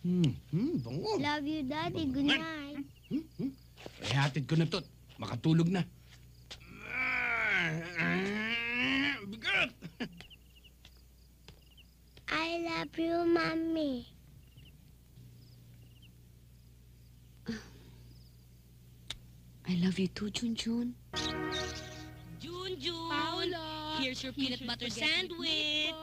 Bango. Love you, Daddy. Good night. Hatid ko na to. Makatulog na. Bigat! I love you, Mommy. I love you too, Junjun. Junjun! Paolo! Here's your peanut butter sandwich.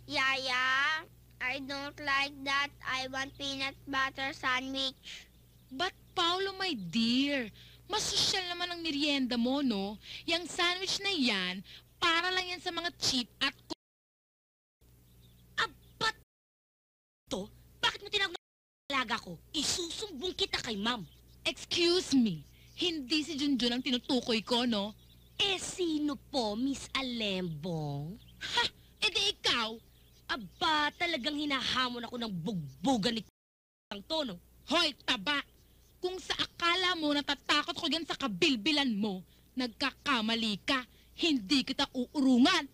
Yaya, I don't like that. I want peanut butter sandwich. But, Paolo, my dear, mas sosyal naman ang merienda mo, no? Yang sandwich na yan, para lang yan sa mga cheap at... Abat to? Bakit mo tinawag na alaga ko? Isusumbong kita kay ma'am. Excuse me, hindi si Junjun ang tinutukoy ko, no? Eh, sino po, Miss Alembong? Ha! E di ikaw! Aba, talagang hinahamon ako ng bugbugan ni ang tono. Hoy, taba! Kung sa akala mo natatakot ko yan sa kabilbilan mo, nagkakamali ka. Hindi kita uurungan.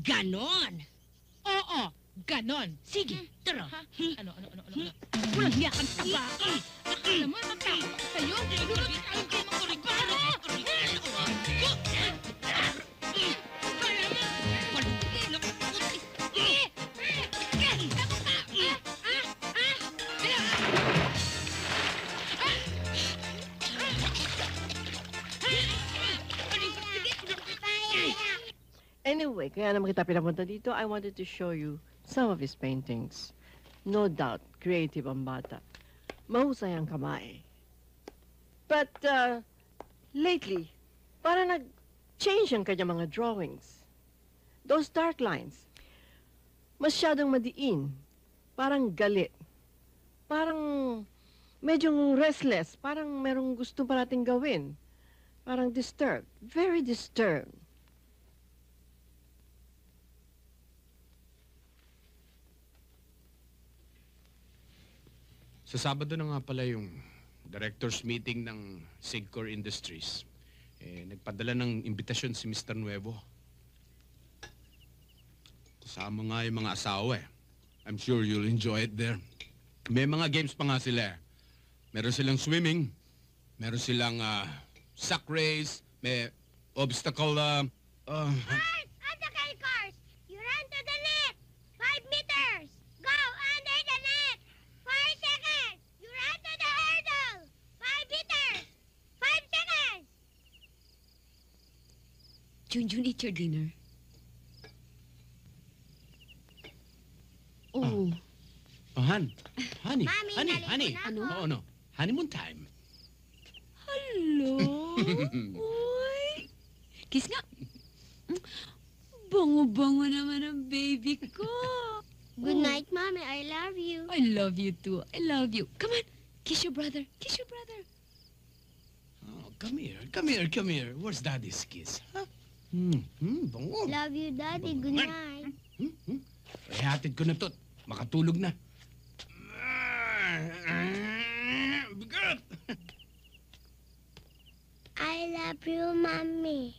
Ganon! Oo, ganon. Sige, tara. Ha? Ano? Walang hiya kang taba. Akala mo natatakot ko sa'yo? Lulot tayo kayo mga kuribano! Anyway, kaya naman kita pinapunta dito, I wanted to show you some of his paintings. No doubt, creative ang bata. Mahusay ang kamay. But, lately, parang nag-change ang kanya mga drawings. Those dark lines, masyadong madiin. Parang galit. Parang medyo restless. Parang merong gusto pa natin gawin. Parang disturbed. Very disturbed. Sa Sabado na nga pala yung director's meeting ng Sigcor Industries. Nagpadala ng imbitasyon si Mr. Nuevo. Kasama nga yung mga asawa eh. I'm sure you'll enjoy it there. May mga games pa nga sila eh. Meron silang swimming, meron silang sack race, may obstacle, First, on the kite course, you run to the net. 5 meters. Go under the net. 5 seconds. You run to the hurdle. 5 meters. 5 seconds. Junjun, eat your dinner. Oh, honey, Mami, honey. nalito na Ano? ako. Oo, no. Honeymoon time. hello. Uy. Kiss nga. Bango-bango naman ang baby ko. Good night, Mommy. I love you. I love you too. I love you. Come on. Kiss your brother. Kiss your brother. Oh, come here. Where's Daddy's kiss? Huh? Bango. Love you, Daddy. Good night. Hatid ko na to. Makatulog na. Bigat! I love you, Mommy.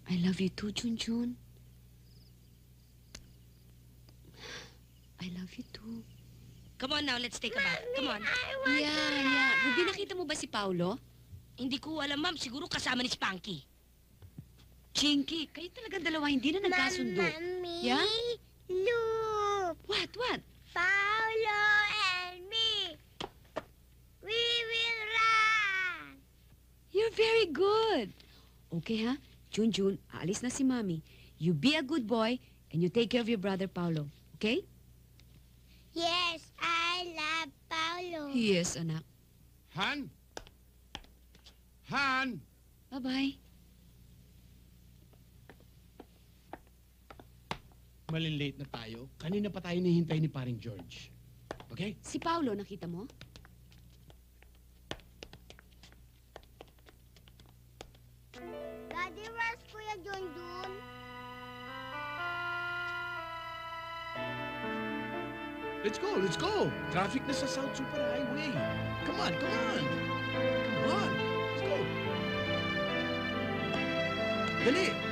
I love you too, Junjun. I love you too. Come on now, let's take a bath. Come on. I want Yeah. Ruby, nakita mo ba si Paulo? Hindi ko alam, ma'am. Siguro kasama ni Spanky. Chinky, kayo talaga dalawa hindi na nagkasundo. Mommy. Yeah? Look. What? Paolo and me. We will run. You're very good. Okay, ha? Junjun, aalis na si Mami. You be a good boy and you take care of your brother Paulo. Okay? Yes, I love Paolo. Yes, anak. Han? Han? Bye-bye. Malilate na tayo. Kanina pa tayo nihintay ni paring George. Okay? Si Paulo, nakita mo? Daddy, where's Kuya Junjun? Let's go. Traffic na sa South Super Highway. Come on. Let's go. Dali.